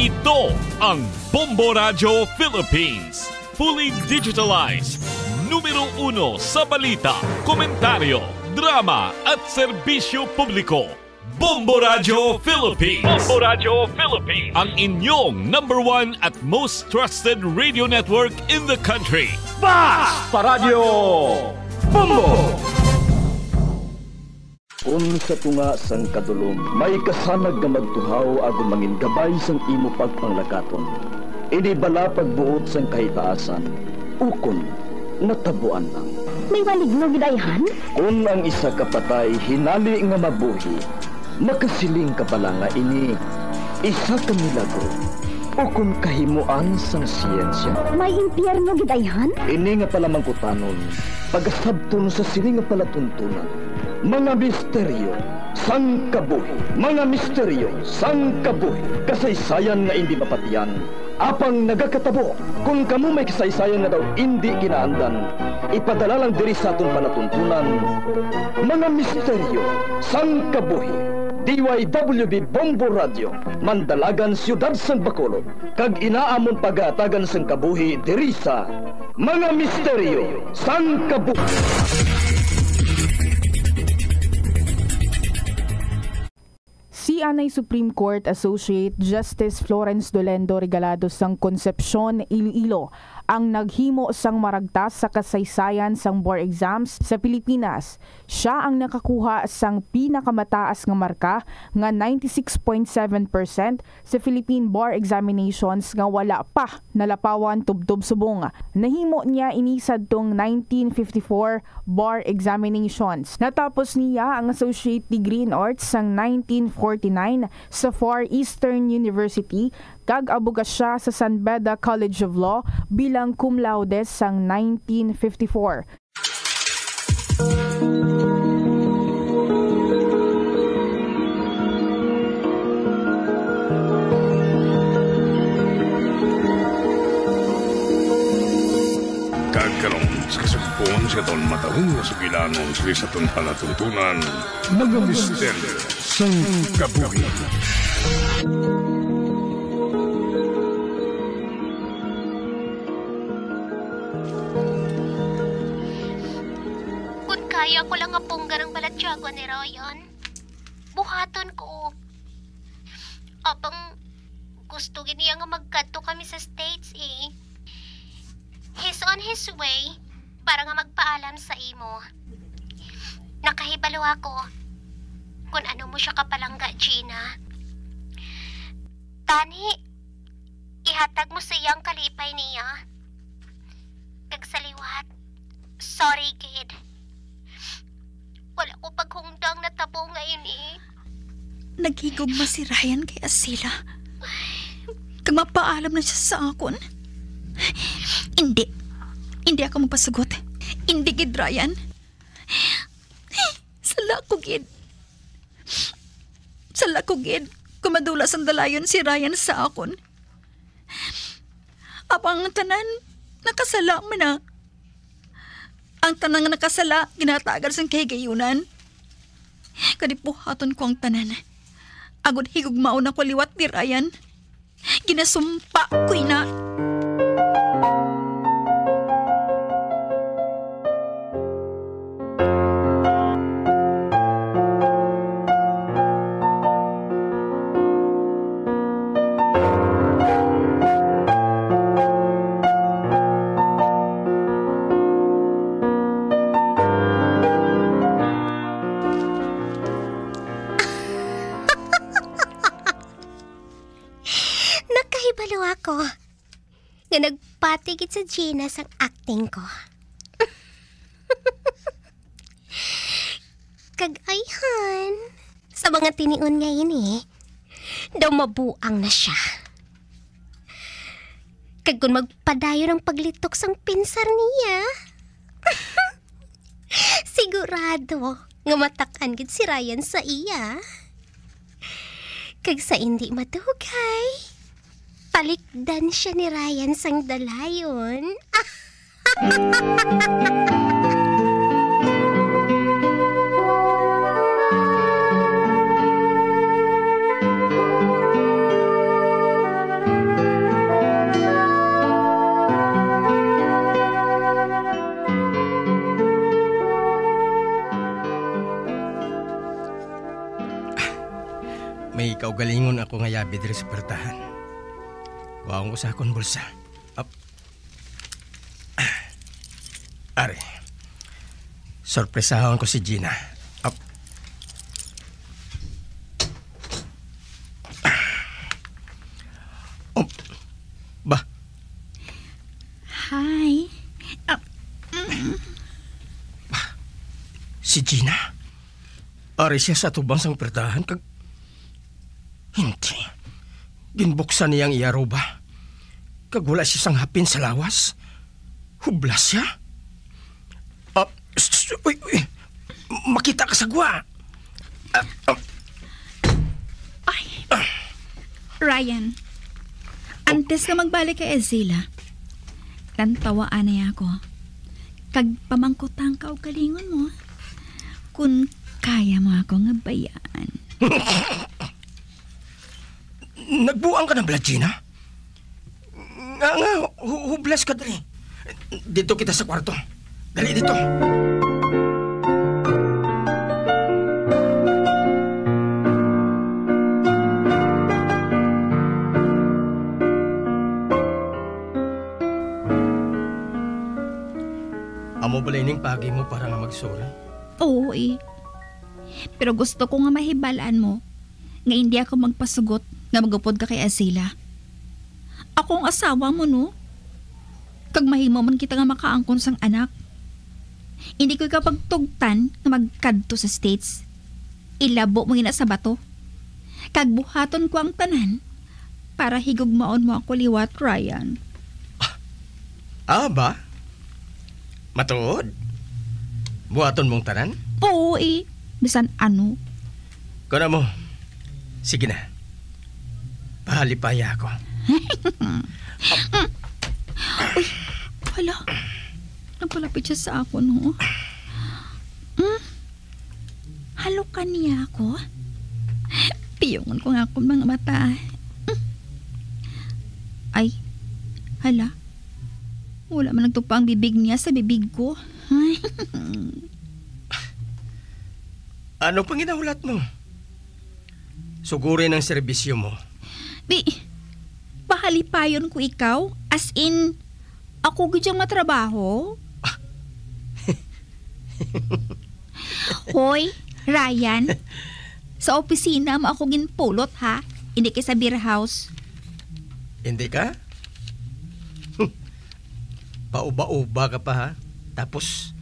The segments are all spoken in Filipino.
Ito ang Bombo Radio Philippines. Fully digitalized. Numero 1 sa balita, komentaryo, drama at serbisyo publiko. Bombo Radio Philippines. Bombo Radio Philippines. Ang inyong #1 at most trusted radio network in the country. Basta Radio Bombo! Sa tunga sang kadulom, may kasanag nga magtuhaw agon mangin gabay sang imo pagpanglakaton. Ini bala pagbuot sang kahitaasan, ukon natabuan lang. May maligno gidayhan? Kung ang isa kapatay hinali nga mabuhi, makasiling ka pala nga ini isa ka milagro. Ukon kahimuan sang siyensya. May impyerno gidayhan? Ini nga pala mangkutanon, pagasabton sa sini nga palatuntunan. Mga misteryo, sang kabuhi. Mga misteryo, sang kabuhi. Kasaysayan nga hindi mapatiyan. Apang nagakatabo, kung kamo may kasaysayan nga daw hindi ginaandan, ipadala lang diri sa atong palatuntunan. Mga misteryo, sang kabuhi. DYWB Bombo Radio, Mandalagan, Siyudad San Bacolod. Kag inaamon pag-aatagan sang kabuhi diri sa Mga Misteryo, sang kabuhi. Si Anay Supreme Court Associate Justice Florence Dolendo Regalado sang Concepcion, Iloilo ang naghimo sang maragtas sa kasaysayan sang bar exams sa Pilipinas. Siya ang nakakuha sang pinakamataas nga marka nga 96.7% sa Philippine Bar Examinations nga wala pa nalapawan tubtob subong. Nahimo niya inisad tong 1954 Bar Examinations. Natapos niya ang Associate Degree in Arts sang 1949 sa Far Eastern University kag abuga siya sa San Beda College of Law bilang cum laude sang 1954. Kagkarong sa kasagpon sa taon matahong nga sa bilanon sa itong palatuntunan, mga misteryo sang kabuhi. Kaya ko lang nga punggar ang balatyago ni Ryan. Buhaton ko. Apang gusto niya nga magkadto kami sa States eh. He's on his way para nga magpaalam sa imo. Nakahibalo ako kung ano mo siya kapalangga, Gina. Tani, ihatag mo sa iyang kalipay niya. Kagsaliwat, sorry kid. Wala ko paghungdang natabo ngayon eh. Naghigugma si Ryan kay Asila. Kag mapaalam na siya sa akon. Hindi ako magpasagot. Hindi gid, Ryan. Sala ko gid. Kumadulas ang dalayon si Ryan sa akon. Apang tanan, nakasala mo na. Ang tanang nakasala, ginatagal sang kahigayunan. Kadipuhaton ko ang tanan. Agod higugmao na ko liwat ni Ryan. Ginasumpa ko ina. Nga nagpatigit sa Gina sang acting ko. Kagayhan, sa mga tiniun ngayon eh, daw mabuang na siya. Kag kung magpadayo ng paglitok sang pinsar niya, sigurado nga matakan gid si Ryan sa iya. Kag sa hindi matugay, palikdan siya ni Ryan sang dalayon. May kaugalingon ako nga yabi diri sa pertahan. Kuhaon ko sa akong bulsa. Up. Are. Sorpresahon ko si Gina. Up. Oh. Ba? Hi. Si Gina? Ari siya sa tubang sang pertahan kag... Hindi. Ginbuksan niyang iaroba. Kag wala siya sang hapin sa lawas. Hublas siya. Uy. Makita ka sa gwa. Ryan, antes ka magbalik kay Ezila, lantawaan na ako. Kag pamangkutang ka o kalingon mo. Kung kaya mo ako nga bayaan. Nagbuang ka na, Gina? Nga, hublas ka dali. Dito kita sa kwarto. Dali dito. Amo balay ning pagi mo para nga magsorry? Oo eh. Pero gusto ko nga mahibalaan mo nga hindi ako magpasugot nga magupod ka kay Azila. Ako ang asawa mo, no? Kag mahimo man kita nga makaangkon sang anak. Hindi ko ikapagtugtan nga magkadto sa States. Ilabo mo gina sa bato. Kag buhaton ko ang tanan para higugmaon mo ako liwat, Ryan. Ba? Matuod? Buhaton mong tanan? Oo eh. Bisan ano? Kuna mo. Sige na. Pahalipaya ako. Uy, hala. Nagpalapit siya sa ako, no? Halo ka niya ako? Piyungan ko nga akong mga mata. Ay, hala. Wala man nagtupa ang bibig niya sa bibig ko. Ano pang ginahulat mo? Sugurin ang serbisyo mo. Di, pahalipayon ko ikaw? As in, ako gidyang matrabaho? Hoy, Ryan, sa opisina mo ako ginpulot, ha? Hindi kay sa beer house. Hindi ka? Pauba-uba ka pa, ha? Tapos,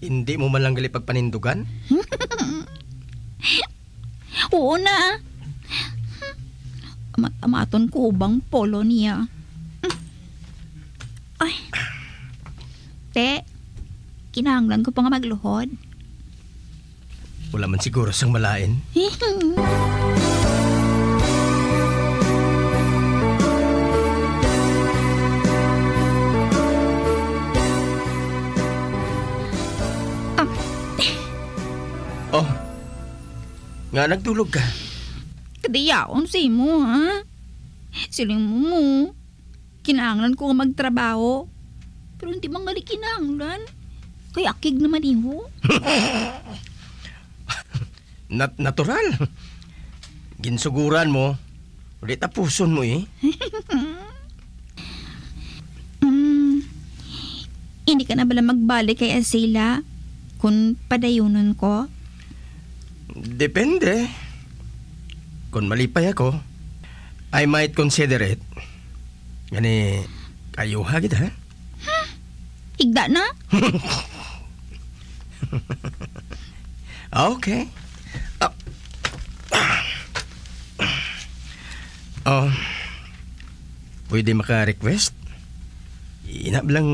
hindi mo man lang gali pagpanindugan? Oo na. Amat-amaton ko ubang polo niya. Ay. Te, kinahanglan ko pa nga magluhod. Wala man siguro sang malain. Oh, nga nagtulog ka. Kadayaon sa imo, ha? Siling mo. Kinahanglan ko nga magtrabaho. Pero hindi man gali kinahanglan. Kaya akig naman iho. Natural. Ginsuguran mo. Ulit tapuson mo eh. Hindi ka na bala magbalik kay Azila kung padayunon ko? Depende. Kung malipay ako, I might consider it. Gani, ayuha kita, ha? Igda na? Okay. Pwede maka-request? Inap lang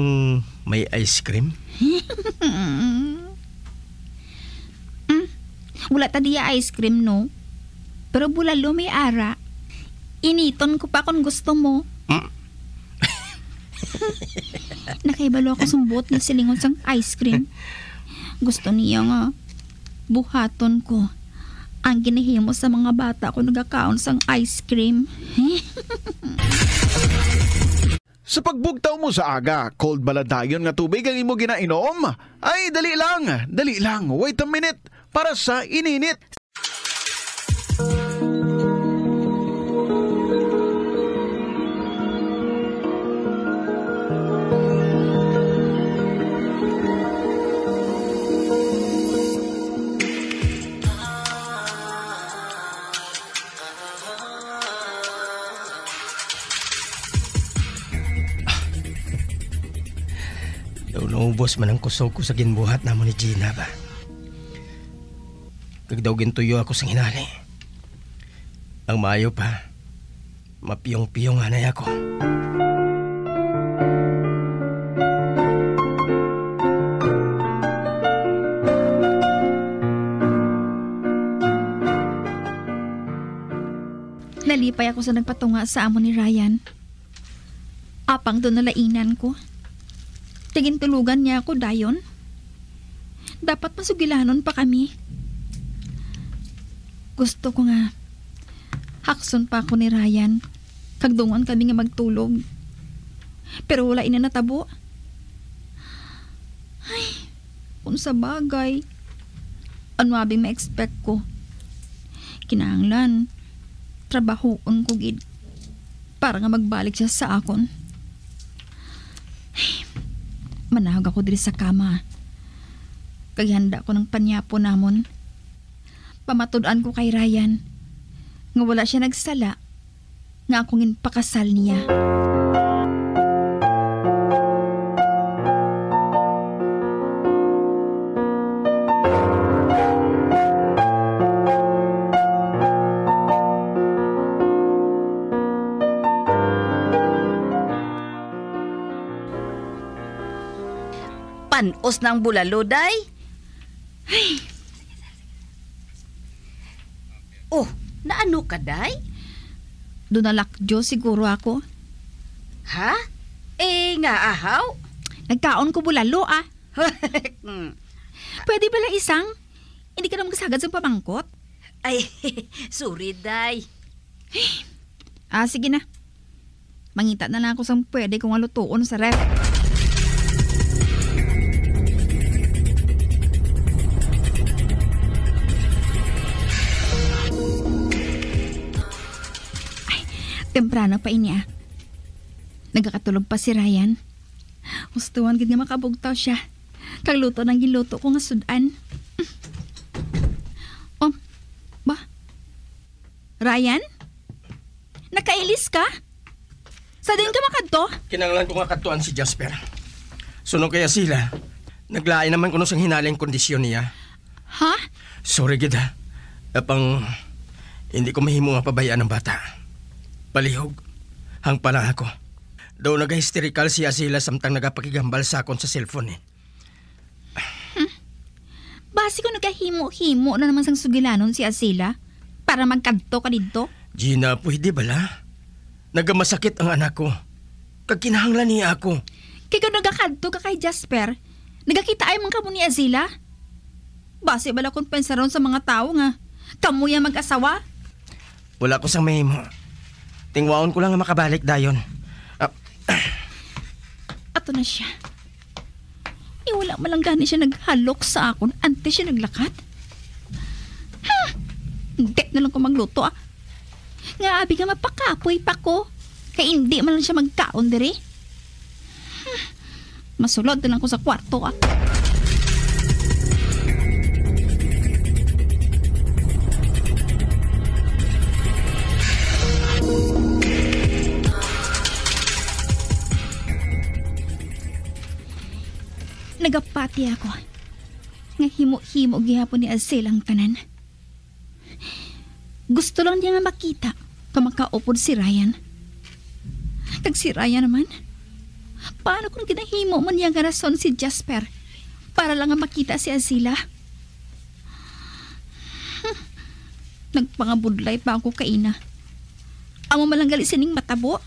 may ice cream? Wala ta diya ice cream, no? Pero bulalo may ara. Initon ko pa kung gusto mo. Nakaibalo ako sumbot ng silingon sang ice cream. Gusto niya nga buhaton ko ang ginahimo sa mga bata ko nagakaon sang ice cream. Sa pagbugtaw mo sa aga, cold baladayon nga tubig ang imo ginainom? Ay, dali lang. Wait a minute para sa ininit. naubos man ang kusog ko sa ginbuhat namo ni Gina ba. Kag daw gintuyo ako sa hinali. Ang maayo pa, mapiyong-piyong hanay ako. Nalipay ako sa nagpatunga sa amo ni Ryan. Apang doon nalainan ko. Tigin tulugan niya ako dayon. Dapat masugilanon pa kami. Gusto ko nga hakson pa ako ni Ryan. Kagdungan kami nga magtulog. Pero wala ina natabo. Ay, kung sa bagay. Ano abing ma-expect ko? Kinahanglan trabahoon ko gid para nga magbalik siya sa akon. Ay, manahag ako diri sa kama. Kagihanda ko ng panyapo namon. Pamatud-an ko kay Ryan nga wala siya nagsala nga akong ginpakasal niya. Panos ng bulalo, day? Ay, Oh, naano ka, day? dunalakjo siguro ako. Ha? Nga ahaw? Nagkaon ko bulalo ah. Pwede bala isang? Hindi ka naman kasagad sa pamangkot? Ay, sorry, day. Sige na. Mangita na lang ako sa pwede kong alutuon sa ref. Temprano pa inya. Nagkakatulog pa si Ryan. Gustuhan gid nga makabugtaw siya. Kagluto ng giluto ko nga sudan. Ba? Ryan? Nakailis ka? Sa din ka makadto? Kinanglan ko nga katuan si Jasper. Sunog kaya sila. Naglain naman kuno sang hinaling kondisyon niya. Ha? Sorry gid ha. Apang hindi ko mahimo nga pabayaan ng bata. Palihog, hang pala ako. Daw nag-hysterical siya sila samtang nagapakigambal sa akon sa cellphone eh. Basi ko nagahimo-himo na naman sang sugilanon si Asila para magkadto ka dito. Gina, pwede bala? Nagamasakit ang anak ko. Kag kinahanglan niya ako. Kaya kung nagakadto ka kay Jasper, nagakita ay mga kamo ni Azila? Basi bala kung pensaron sa mga tao nga, kamu yung mag-asawa? Wala ko sang mahimo. Tingwaon ko lang nga makabalik dayon. Ato na siya. Wala malang gani siya naghalok sa akon antes siya naglakat. Hindi na lang ko magluto ah. Nga abi nga mapakapoy pa ko. Kaya hindi man lang siya magkaon diri. Masulod na lang ko sa kwarto ah. Nagapati ako. Nga himo-himo gihapon ni Azel ang tanan. Gusto lang niya nga makita kung makaupod si Ryan. Kag si Ryan naman, paano kung kinahimo man niya nga rason si Jasper para lang nga makita si Azila? Nagpangabudlay pa ako kaina. Amo malanggali sining matabo.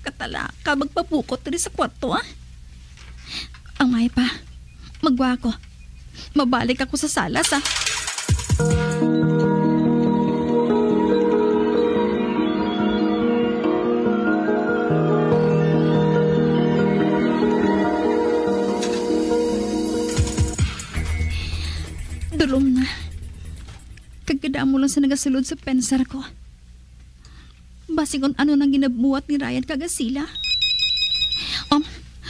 Katala ka magpapukot rin sa kwarto ah. Ang may pa, magwa ako. Mabalik ako sa salas ah. Dulom na. Kagkadaan mo lang sa nagasulod sa pensar ko. Basi kung ano nang ginabuhat ni Ryan kagasila.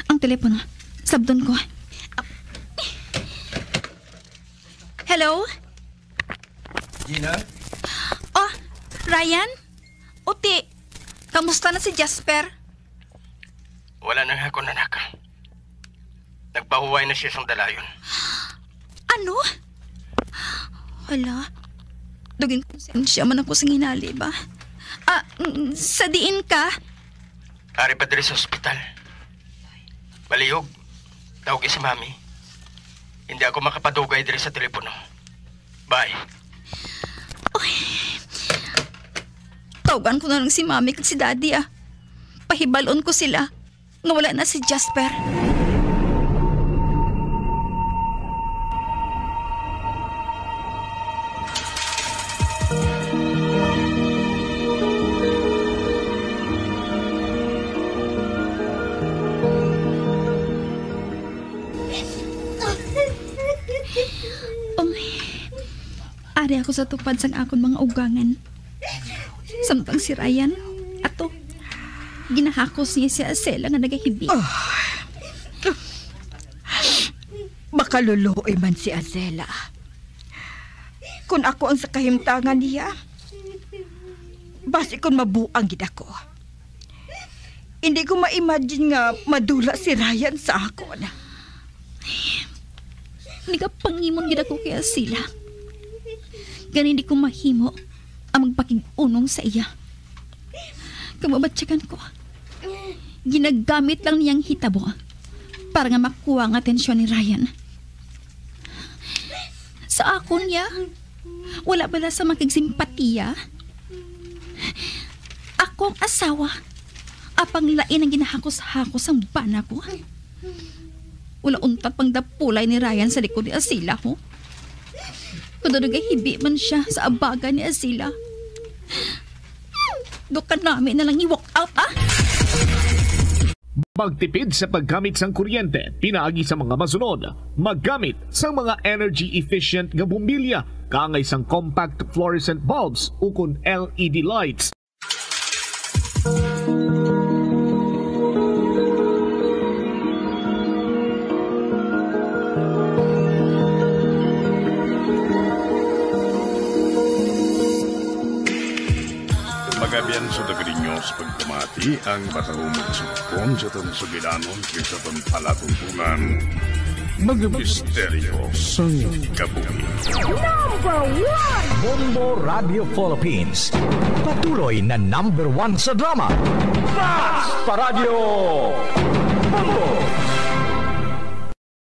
Ang telepono. Sabdon ko. Hello? Gina? Ryan? Uti, kamusta na si Jasper? Wala nang hakon, anak. Nagpahuway na siya sang dalayon. Ano? Hala, dugin konsensya man ako sa hinali ba? Sa diin ka? Ari pa diri sa ospital. Balihog, tawag si mami. Hindi ako makapadugay diri sa telepono. Bye. Okay. Tawagan ko na lang si mami kag si daddy Pahibalon ko sila nga wala na si Jasper. Ari ako sa tupad sang akon mga ugangan. Samtang si Ryan, ato, ginahakos niya si Azela nga nagahibi. Makaluluoy man si Azela. Kung ako ang sakahimtangan niya, basi kung mabuang gid ako. Hindi ko ma-imagine nga madula si Ryan sa akon. Hindi ka pangimon gid ako kay Azela. Ganun hindi ko mahimo ang magpakig-unong sa iya. Kamabatsakan ko, ginagamit lang niyang hitabo para nga makuha ang atensyon ni Ryan. Sa akon niya, wala bala sa makigsimpatiya. Akong asawa, apang lain ang ginahakos-hakos ang bana ko. Wala untat pang dapulay ni Ryan sa likod ni Azela ko. Kung hibi man siya sa abaga ni Azela, doon namin na lang i-walk out, Magtipid sa paggamit sang kuryente, pinaagi sa mga masunod. Maggamit sa mga energy-efficient nga bumbilya, kaangay sang compact fluorescent bulbs ukon LED lights. Magabian sa dagrinyo sa pagkamati ang batahumong sumukon sa tansugilanon kaysa tan palatuntunan. Mga misteryo sa kabuhi. Bombo Radio Philippines. Patuloy na #1 sa drama. Mas Paradyo Bombo!